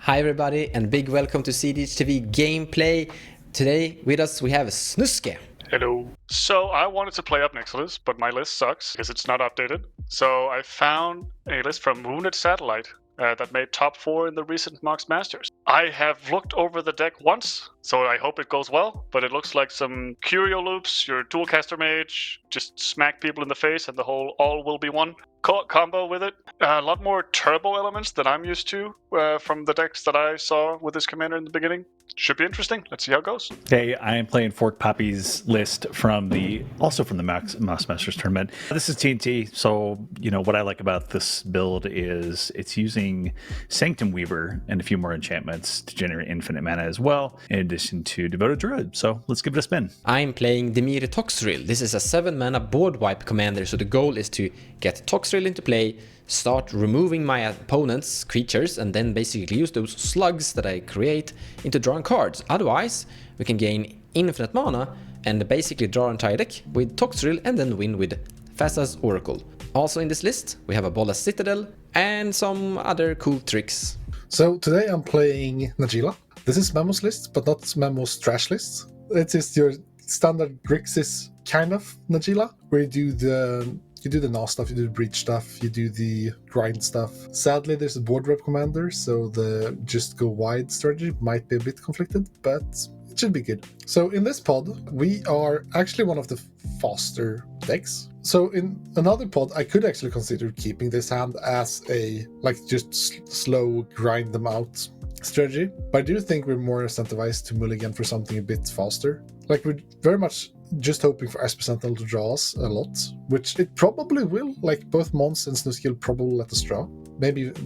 Hi everybody and big welcome to cEDH TV gameplay. Today with us we have Snuske. Hello. So I wanted to play up Nixilis, but my list sucks because it's not updated. So I found a list from Wounded Satellite that made top 4 in the recent Mox Masters. I have looked over the deck once, so I hope it goes well, but it looks like some Curio loops, your Dualcaster Mage, just smack people in the face and the whole all will be one combo with it. A lot more turbo elements than I'm used to from the decks that I saw with this commander in the beginning. Should be interesting. Let's see how it goes. Hey, I am playing Fork Poppy's list from the Mox Masters tournament. This is TNT, so what I like about this build is it's using Sanctum Weaver and a few more enchantments to generate infinite mana as well, in addition to Devoted Druid. So let's give it a spin. I'm playing Toxrill. This is a 7-mana board wipe commander, so the goal is to get Toxrill into play, start removing my opponent's creatures, and then basically use those slugs that I create into drawing cards. Otherwise, we can gain infinite mana and basically draw an entire deck with Toxrill and then win with Thassa's Oracle. Also in this list, we have a Bolas Citadel and some other cool tricks. So today I'm playing Najeela. This is Memo's list, but not Memo's trash list. It is your standard Grixis kind of Najeela, where you do the Gnaw stuff, you do the Breach stuff, you do the Grind stuff. Sadly, there's a board rep commander, so the just go wide strategy might be a bit conflicted, but it should be good. So in this pod, we are actually one of the faster decks. So in another pod, I could actually consider keeping this hand as a, just slow grind them out strategy. But I do think we're more incentivized to mulligan for something a bit faster. We're very much just hoping for Esper Sentinel to draw us a lot, which it probably will. Both Mons and Snuske will probably let us draw.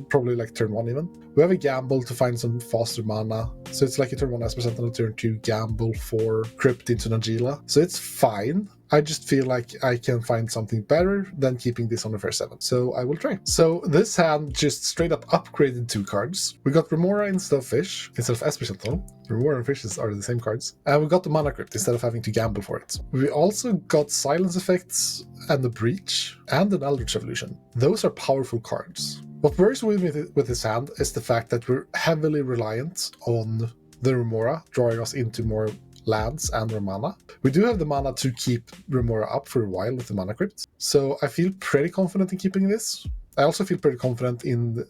Probably turn 1 even. We have a gamble to find some faster mana. So it's like a turn 1 Esper Sentinel, turn 2 gamble for Crypt into Najeela. So it's fine. I just feel like I can find something better than keeping this on the first 7. So I will try. So this hand just straight up upgraded 2 cards. We got Remora instead of Fish, instead of Esper Sentinel. Remora and Fishes are the same cards. And we got the Mana Crypt instead of having to gamble for it. We also got Silence Effects and the Breach and an Eldritch Evolution. Those are powerful cards. What worries me with this hand is the fact that we're heavily reliant on the Remora, drawing us into more lands and our mana. We do have the mana to keep Remora up for a while with the Mana Crypt. So I feel pretty confident in keeping this. I also feel pretty confident in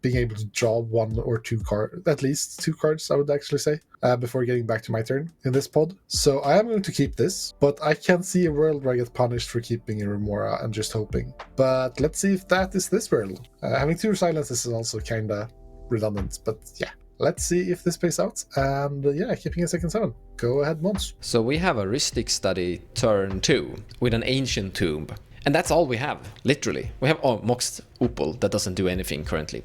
being able to draw 1 or 2 cards, at least 2 cards, I would actually say, before getting back to my turn in this pod. So I am going to keep this, but I can see a world where I get punished for keeping a Remora and just hoping. But let's see if that is this world. Having 2 silences is also kind of redundant, but yeah. Let's see if this pays out, and keeping a second 7. Go ahead, Mons. So we have a Rhystic Study turn 2 with an Ancient Tomb. And that's all we have, literally. We have Mox Opal that doesn't do anything currently.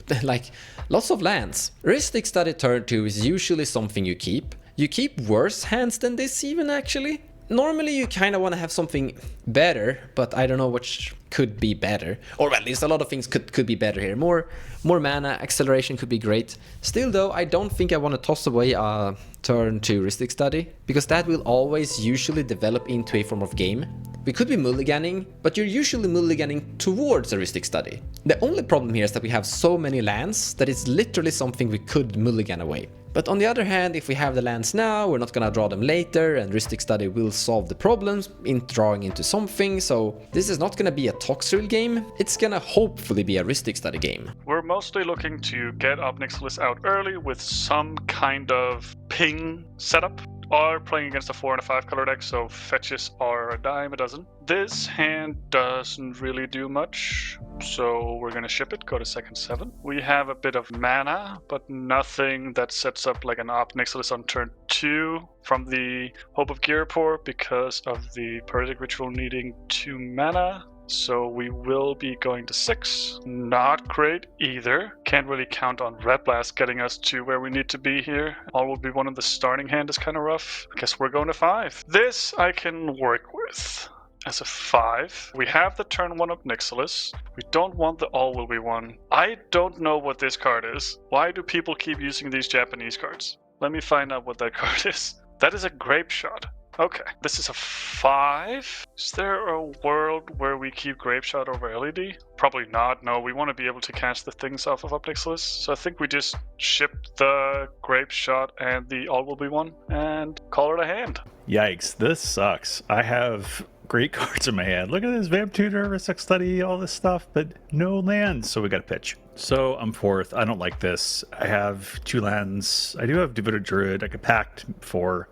Lots of lands. Rhystic Study turn 2 is usually something you keep. You keep worse hands than this even, actually. Normally you kind of want to have something better, but I don't know which could be better. Or at least a lot of things could be better here. More mana, acceleration could be great. Still though, I don't think I want to toss away a turn 2 Rhystic Study, because that will always usually develop into a form of game. We could be mulliganing, but you're usually mulliganing towards a Rhystic Study. The only problem here is that we have so many lands that it's literally something we could mulligan away. But on the other hand, if we have the lands now, we're not gonna draw them later, and Rhystic Study will solve the problems in drawing into something, so this is not gonna be a Toxrill game, it's gonna hopefully be a Rhystic Study game. We're mostly looking to get up Nixilis out early with some kind of ping setup. Are playing against a 4 and a 5 color deck, so fetches are a dime a dozen. This hand doesn't really do much, so we're gonna ship it, go to second 7. We have a bit of mana, but nothing that sets up like an Op Nixilis on turn 2 from the Hope of Girapur because of the Paralytic Ritual needing 2 mana. So we will be going to 6. Not great either. Can't really count on Red Blast getting us to where we need to be here. All will be 1 in the starting hand is kind of rough. I guess we're going to 5. This I can work with. As a 5, we have the turn 1 of Nixilis. We don't want the all will be 1. I don't know what this card is. Why do people keep using these Japanese cards? Let me find out what that card is. That is a Grape Shot. Okay, this is a 5. Is there a world where we keep Grape Shot over LED? Probably not. No, we want to be able to cast the things off of Up Next List. So I think we just ship the Grape Shot and the All Will Be One and call it a hand. Yikes, this sucks. I have great cards in my hand. Look at this, Vamp Tutor, Ristic Study, all this stuff, but no lands, so we got to pitch. So I'm fourth. I don't like this. I have 2 lands. I do have Devoted Druid. I could pact for,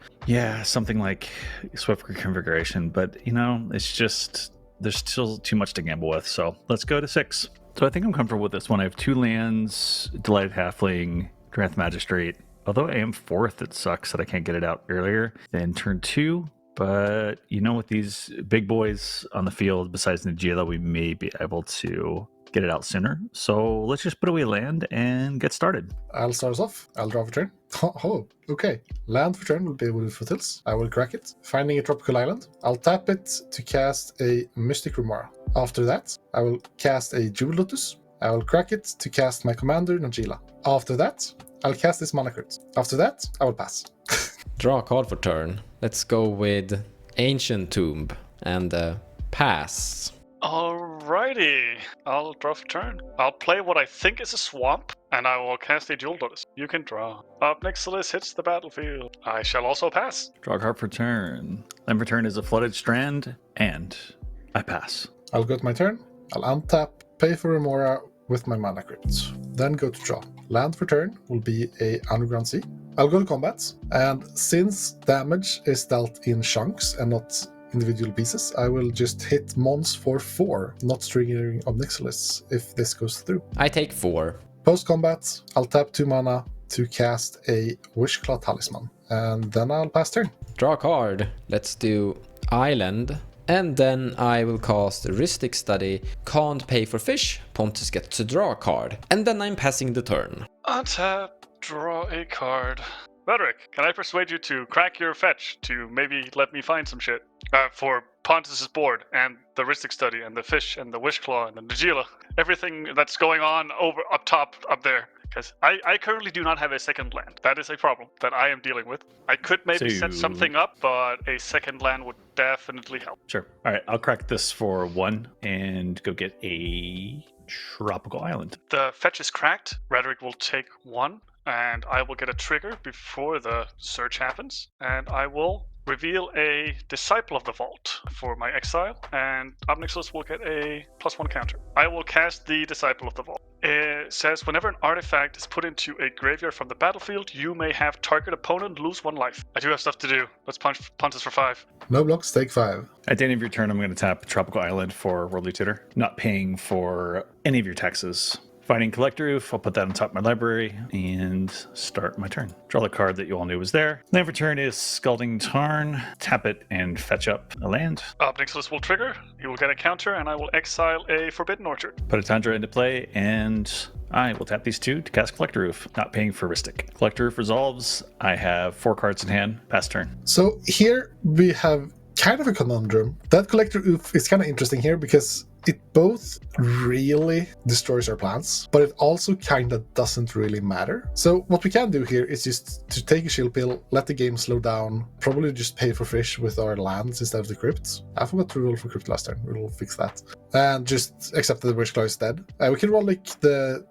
something like Swift Reconfiguration, but, it's just, there's still too much to gamble with, so let's go to 6. So I think I'm comfortable with this one. I have 2 lands, Delighted Halfling, Drath Magistrate. Although I am fourth, it sucks that I can't get it out earlier than turn 2. But, with these big boys on the field, besides Najeela, we may be able to get it out sooner. So let's just put away land and get started. I'll start us off. I'll draw for turn. Oh, okay. Land for turn will be with Foothills. I will crack it. Finding a tropical island. I'll tap it to cast a Mystic Remora. After that, I will cast a Jewel Lotus. I will crack it to cast my commander, Najeela. After that, I'll cast this mana crit. After that, I will pass. Draw a card for turn. Let's go with Ancient Tomb and pass. Alrighty, I'll draw for turn. I'll play what I think is a swamp, and I will cast a Jewel Lotus. You can draw. Up next to this hits the battlefield. I shall also pass. Draw a card for turn. Land for turn is a Flooded Strand, and I pass. I'll go to my turn. I'll untap, pay for Remora with my mana crit. Then go to draw. Land for turn will be a Underground Sea. I'll go to combat, and since damage is dealt in chunks and not individual pieces, I will just hit Mons for 4, not triggering Ob Nixilis if this goes through. I take 4. Post-combat, I'll tap 2 mana to cast a Wishclaw Talisman, and then I'll pass turn. Draw a card. Let's do Island. And then I will cast Ristic Study. Can't pay for fish. Pontus gets to draw a card. And then I'm passing the turn. Untap, draw a card. Rhetoric, can I persuade you to crack your fetch to maybe let me find some shit? For Pontus's board, and the Ristic Study, and the fish, and the Wishclaw, and the Najeela. Everything that's going on up top, up there. Because I currently do not have a second land. That is a problem that I am dealing with. I could maybe set something up, but a second land would definitely help. Sure. All right, I'll crack this for 1 and go get a tropical island. The fetch is cracked. Rhetoric will take 1, and I will get a trigger before the search happens, and I will reveal a Disciple of the Vault for my exile, and Ob Nixilis will get a +1 counter. I will cast the Disciple of the Vault. It says, whenever an artifact is put into a graveyard from the battlefield, you may have target opponent lose 1 life. I do have stuff to do. Let's punch Pontus for 5. No blocks, take 5. At the end of your turn, I'm going to tap Tropical Island for Worldly Tutor, not paying for any of your taxes. Finding Collector Roof, I'll put that on top of my library and start my turn. Draw the card that you all knew was there. Land for turn is Scalding Tarn. Tap it and fetch up a land. Ob Nixilis will trigger. He will get a counter, and I will exile a Forbidden Orchard. Put a Tundra into play, and I will tap these 2 to cast Collector Roof, not paying for Ristic. Collector Roof resolves. I have 4 cards in hand. Pass turn. So here we have kind of a conundrum. That Collector Oof is kind of interesting here because it both really destroys our plans, but it also kind of doesn't really matter. So what we can do here is just to take a shield pill, let the game slow down, probably just pay for fish with our lands instead of the crypt. I forgot to roll for crypt last turn. We'll fix that. And just accept that the Wishclaw is dead. We can roll like the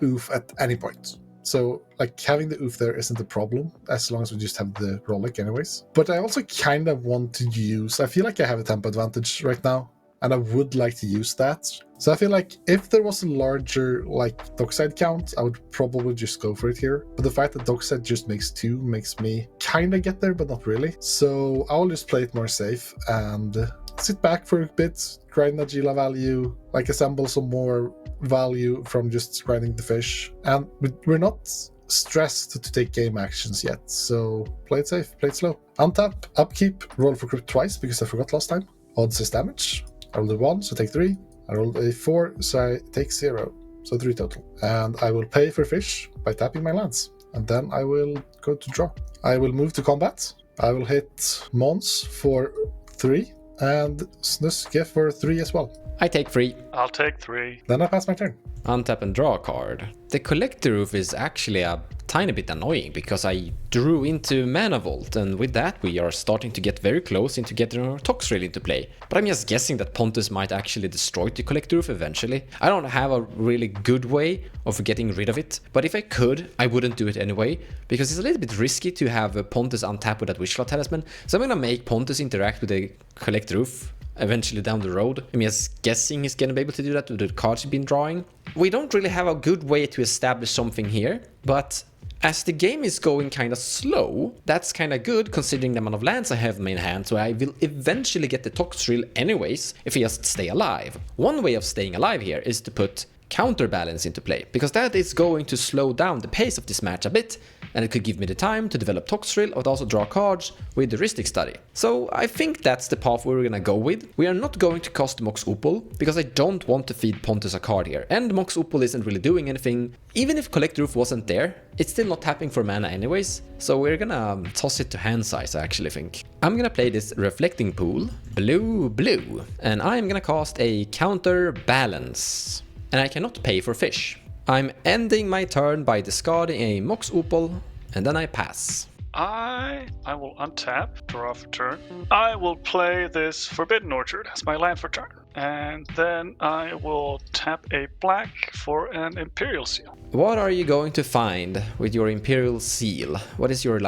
Oof at any point. So, like, having the Oof there isn't a problem, as long as we just have the Rollick anyways. But I also kind of want to use... I feel like I have a tempo advantage right now, and I would like to use that. So I feel like if there was a larger, like, Dockside count, I would probably just go for it here. But the fact that Dockside just makes 2 makes me kind of get there, but not really. So I'll just play it more safe and sit back for a bit, grind Najeela value, like, assemble some more value from just grinding the fish. And we're not stressed to take game actions yet, so play it safe, play it slow. Untap, upkeep, roll for crypt twice because I forgot last time. Odds is damage. I rolled a 1, so take 3. I rolled a 4, so I take 0, so 3 total. And I will pay for fish by tapping my lands. And then I will go to draw. I will move to combat. I will hit Mons for 3 and Snuske for 3 as well. I take 3. I'll take 3. Then I pass my turn. Untap and draw a card. The Collector Roof is actually a tiny bit annoying because I drew into Mana Vault, and with that we are starting to get very close into getting our Toxrill into play. But I'm just guessing that Pontus might actually destroy the Collector Roof eventually. I don't have a really good way of getting rid of it, but if I could, I wouldn't do it anyway, because it's a little bit risky to have Pontus untap with that Wishclaw Talisman. So I'm gonna make Pontus interact with the Collector Roof eventually down the road. I'm just guessing he's gonna be able to do that with the cards he's been drawing. We don't really have a good way to establish something here, but as the game is going kind of slow, that's kind of good considering the amount of lands I have in my hand, so I will eventually get the Toxrill anyways if I just stay alive. One way of staying alive here is to put counterbalance into play, because that is going to slow down the pace of this match a bit, and it could give me the time to develop Toxrill but also draw cards with the heuristic study. So I think that's the path we're gonna go with. We are not going to cast Mox Opal because I don't want to feed Pontus a card here, and Mox Opal isn't really doing anything. Even if Collector Roof wasn't there, it's still not tapping for mana anyways, so we're gonna toss it to hand size, I actually think. I'm gonna play this Reflecting Pool, blue, and I'm gonna cast a Counterbalance. And I cannot pay for fish. I'm ending my turn by discarding a Mox Opal, and then I pass. I will untap, draw for turn. I will play this Forbidden Orchard as my land for turn. And then I will tap a black for an Imperial Seal. What are you going to find with your Imperial Seal? What is your,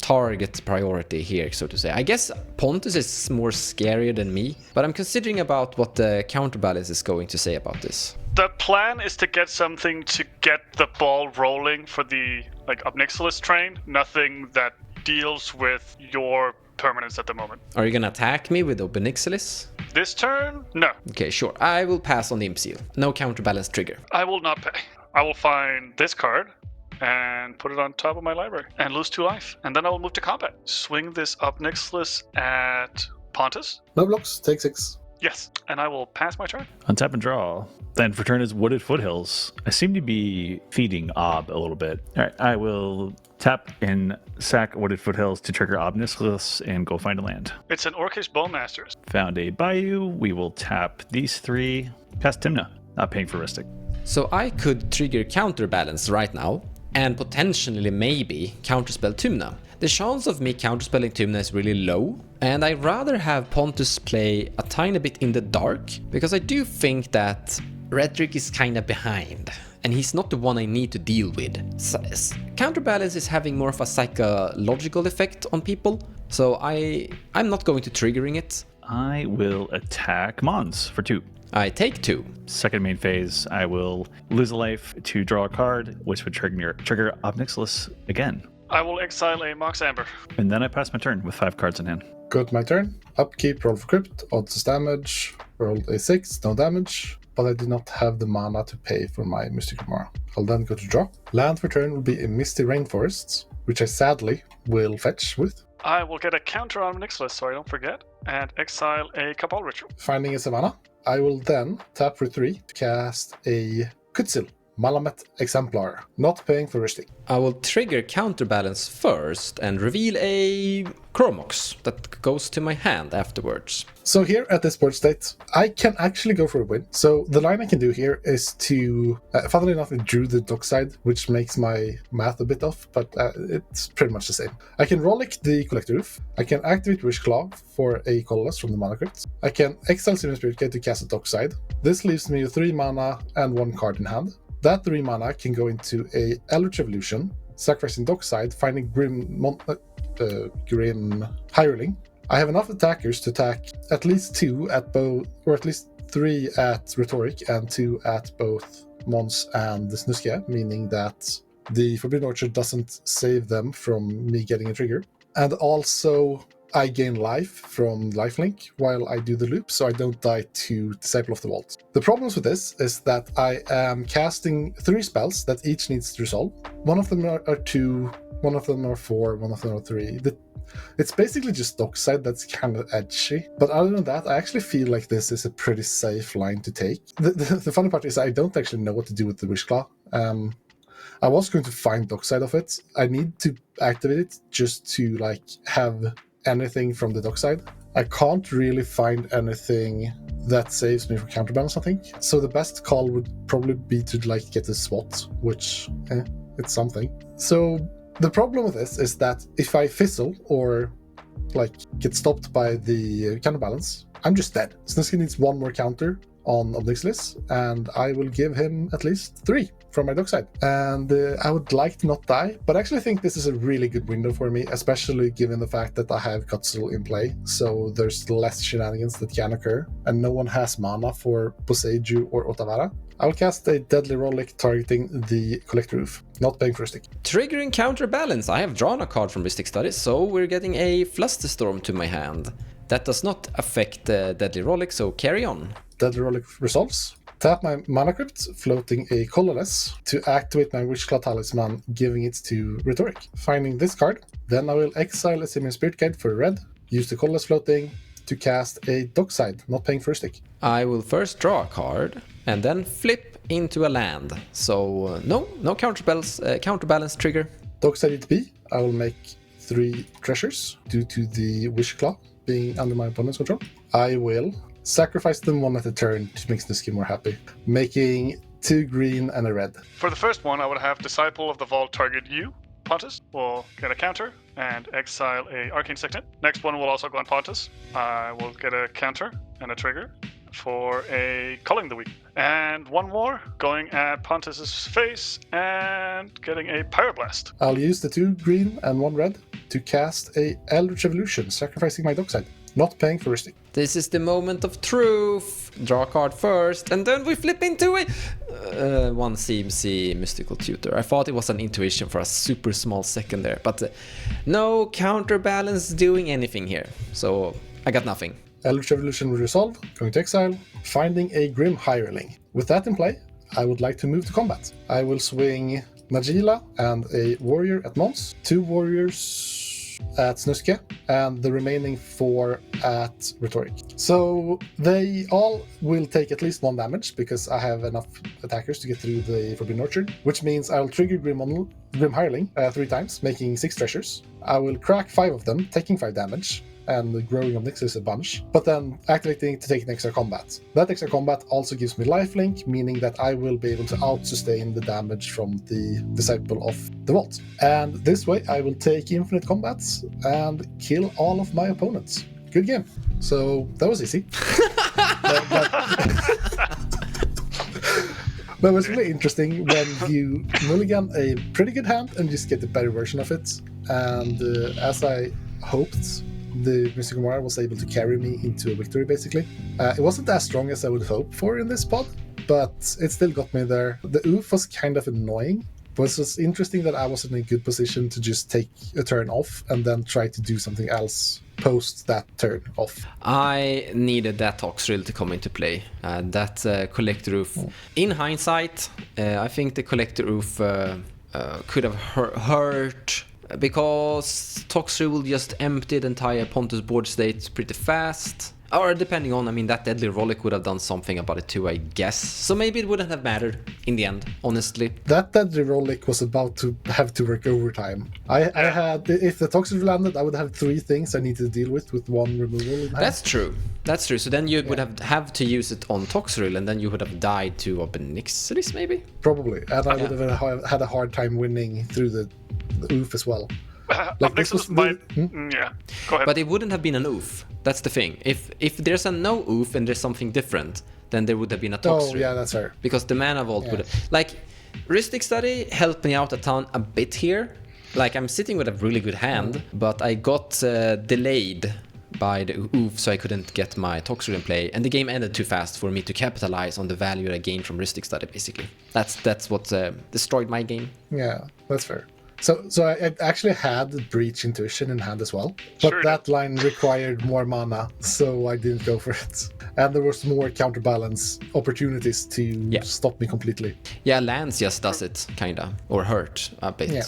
target priority here, so to say? I guess Pontus is more scarier than me, but I'm considering about what the Counterbalance is going to say about this. The plan is to get something to get the ball rolling for the Ob Nixilis train. Nothing that deals with your permanence at the moment. Are you gonna attack me with Ob and Rhetoric? This turn? No. Okay, sure. I will pass on the Imp Seal. No Counterbalance trigger. I will not pay. I will find this card and put it on top of my library and lose 2 life. And then I will move to combat. Swing this Ob Nixilis at Pontus. No blocks, take 6. Yes, and I will pass my turn. Untap and draw. Then for turn is Wooded Foothills. I seem to be feeding Ob a little bit. All right, I will tap and sack Wooded Foothills to trigger Ob Nixilis and go find a land. It's an Orcish Bowmasters. Found a Bayou. We will tap these 3. Past Tymna. Not paying for heuristic. So I could trigger Counterbalance right now, and potentially maybe counterspell Tymna. The chance of me counterspelling Tymna is really low, and I'd rather have Pontus play a tiny bit in the dark, because I do think that Rhetoric is kinda behind, and he's not the one I need to deal with. Counterbalance is having more of a psychological effect on people, so I'm not going to triggering it. I will attack Mons for 2. I take 2. Second main phase, I will lose a life to draw a card, which would trigger Ob Nixilis again. I will exile a Mox Amber. And then I pass my turn with 5 cards in hand. Go to my turn. Upkeep, roll for crypt, odds is damage, rolled a 6, no damage, but I do not have the mana to pay for my Mystical Mara. I'll then go to draw. Land for turn will be a Misty Rainforest, which I sadly will fetch with. I will get a counter on Nixilis so I don't forget, and exile a Cabal Ritual. Finding a Savannah. I will then tap for 3 to cast a Kutsil, Malamet Exemplar, not paying for heuristic. I will trigger Counterbalance first and reveal a Chromox that goes to my hand afterwards. So here at this board state, I can actually go for a win. So the line I can do here is to, funnily enough, it drew the dockside, which makes my math a bit off, but it's pretty much the same. I can rollick the Collector Roof. I can activate Wishclaw for a colorless from the mana crypt. I can exile Searing Spirit Gate to cast a dockside. This leaves me with 3 mana and 1 card in hand. That 3 mana can go into a Eldritch Evolution, sacrificing dockside, finding Grim Hireling. I have enough attackers to attack at least 2 at both, or at least 3 at Rhetoric and 2 at both Mons and the Snuske, meaning that the Forbidden Orchard doesn't save them from me getting a trigger. And also, I gain life from lifelink while I do the loop, so I don't die to Disciple of the Vault. The problems with this is that I am casting 3 spells that each needs to resolve. One of them are 2, one of them are 4, one of them are 3. It's basically just dockside that's kind of edgy. But other than that, I actually feel like this is a pretty safe line to take. The funny part is I don't actually know what to do with the Wishclaw. I was going to find dockside of it. I need to activate it just to have anything from the dockside. I can't really find anything that saves me from counterbalance, I think. So the best call would probably be to get a SWAT, which It's something. So the problem with this is that if I fizzle or like get stopped by the counterbalance, I'm just dead. Snuske needs one more counter on Ob and Rhetoric, and I will give him at least 3 from my dockside. And I would like to not die, but I actually think this is a really good window for me, especially given the fact that I have Toxrill in play, so there's less shenanigans that can occur, and no one has mana for Poseidon or Otavara. I'll cast a Deadly Relic targeting the Collector Roof, not paying for a stick. Triggering Counterbalance. I have drawn a card from Rhystic Studies, so we're getting a Flusterstorm to my hand. That does not affect the Deadly Relic, so carry on. Deadly Relic resolves. Tap my Mana Crypt, floating a colorless, to activate my Witchclaw Talisman, giving it to Rhetoric. Finding this card, then I will exile a Simian Spirit Guide for red, use the colorless floating to cast a Dockside, not paying for a stick. I will first draw a card, and then flip into a land. So no counterbalance trigger. Dockside it be, I will make 3 treasures, due to the Witchclaw being under my opponent's control. I will sacrifice them one at a turn to make Snuske more happy, making 2 green and a red. For the first one, I would have Disciple of the Vault target you. Pontus will get a counter and exile a Arcane Signet. Next one will also go on Pontus. I will get a counter and a trigger for a Culling the Weak. And one more going at Pontus's face and getting a Pyroblast. I'll use the 2 green and 1 red to cast a Eldritch Evolution, sacrificing my Dockside, not paying for a stick. This is the moment of truth. Draw a card first, and then we flip into a 1 CMC Mystical Tutor. I thought it was an intuition for a super small second there, but no counterbalance doing anything here. So I got nothing. Eldritch Evolution will resolve, going to exile, finding a Grim Hireling. With that in play, I would like to move to combat. I will swing Najeela and a warrior at Mons, 2 warriors at Snuske, and the remaining 4 at Rhetoric. So they all will take at least 1 damage, because I have enough attackers to get through the Forbidden Orchard, which means I will trigger Grim Hireling 3 times, making 6 treasures. I will crack 5 of them, taking 5 damage, and growing of Nixus a bunch, but then activating to take an extra combat. That extra combat also gives me lifelink, meaning that I will be able to out-sustain the damage from the Disciple of the Vault. And this way I will take infinite combats and kill all of my opponents. Good game. So that was easy. But it was really interesting when you mulligan a pretty good hand and just get the better version of it. And as I hoped, the Mystical Mara was able to carry me into a victory, basically. It wasn't as strong as I would hope for in this pod, but it still got me there. The oof was kind of annoying, but it was interesting that I was in a good position to just take a turn off and then try to do something else post that turn off. I needed that Toxrill to come into play. That Collector Roof. In hindsight, I think the Collector Roof could have hurt, because Toxrill will just empty the entire Pontus board state pretty fast. Or depending on, that Deadly Relic would have done something about it too, I guess. So maybe it wouldn't have mattered in the end, honestly. That Deadly Relic was about to have to work overtime. I had, if the Toxrill landed, I would have 3 things I need to deal with 1 removal in hand. That's true. So then you would have to use it on Toxrill, and then you would have died to Ob and Rhetoric, maybe? Probably. And I would have had a hard time winning through the oof as well. Like this was my yeah. Go ahead. But it wouldn't have been an oof. That's the thing. If there's a no oof and there's something different, then there would have been a Toxrill. Oh yeah, that's fair. Because the mana vault would have, like, Rhystic Study helped me out a bit here. Like, I'm sitting with a really good hand, but I got delayed by the oof, so I couldn't get my Toxrill in play, and the game ended too fast for me to capitalize on the value I gained from Rhystic Study. Basically, that's what destroyed my game. Yeah, that's fair. So I actually had Breach Intuition in hand as well, but that line required more mana, so I didn't go for it. And there was more counterbalance opportunities to stop me completely. Yeah, Lance just does it, kinda, or hurt a bit. Yeah,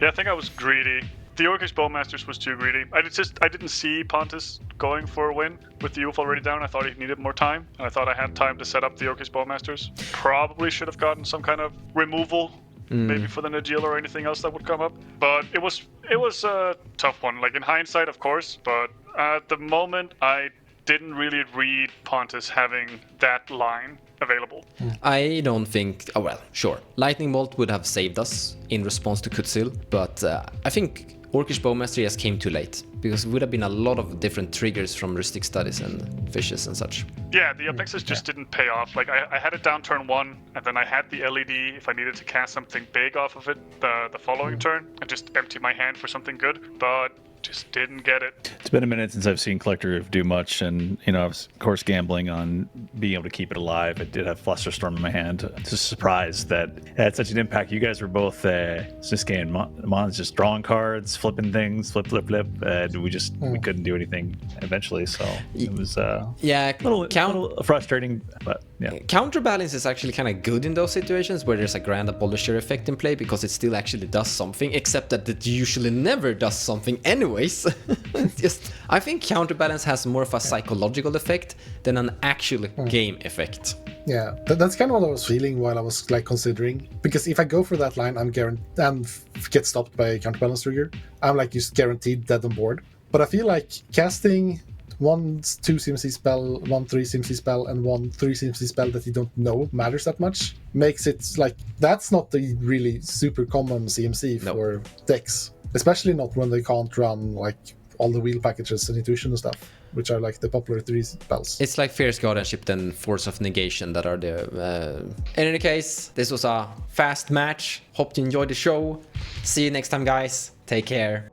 I think I was greedy. The Orcish Bowmasters was too greedy. I didn't see Pontus going for a win with the Oof already down. I thought he needed more time, and I thought I had time to set up the Orcish Bowmasters. Probably should have gotten some kind of removal. Maybe for the Najeela or anything else that would come up. But it was a tough one. Like, in hindsight, of course, but at the moment I didn't really read Pontus having that line available. I don't think. Oh well, sure. Lightning Bolt would have saved us in response to Kutsil, but I think Orcish Bowmastery has came too late because it would have been a lot of different triggers from Rustic Studies and fishes and such. Yeah, the Upnexus just didn't pay off. Like I had it down turn 1, and then I had the LED if I needed to cast something big off of it the following turn, and just empty my hand for something good, but just didn't get it. It's been a minute since I've seen Collective do much, and I was of course gambling on being able to keep it alive. It did have Flusterstorm in my hand. Just surprised that it had such an impact. You guys were both Snuske and Mons just drawing cards, flipping things, flip, and we couldn't do anything eventually. So it was a little frustrating, but yeah. Counterbalance is actually kind of good in those situations where there's a Grand Abolisher effect in play because it still actually does something, except that it usually never does something anyways. I think Counterbalance has more of a psychological effect than an actual game effect. Yeah, that's kind of what I was feeling while I was like considering. Because if I go for that line, I'm guaranteed and get stopped by a Counterbalance trigger, I'm like just guaranteed dead on board. But I feel like casting 1 2 CMC spell, 1 3 CMC spell, and 1 3 CMC spell that you don't know matters that much makes it like that's not the really super common CMC for decks, especially not when they can't run like all the wheel packages and intuition and stuff, which are like the popular 3 spells. It's like Fierce Guardianship and Force of Negation that are the... In any case, this was a fast match. Hope you enjoyed the show. See you next time, guys. Take care.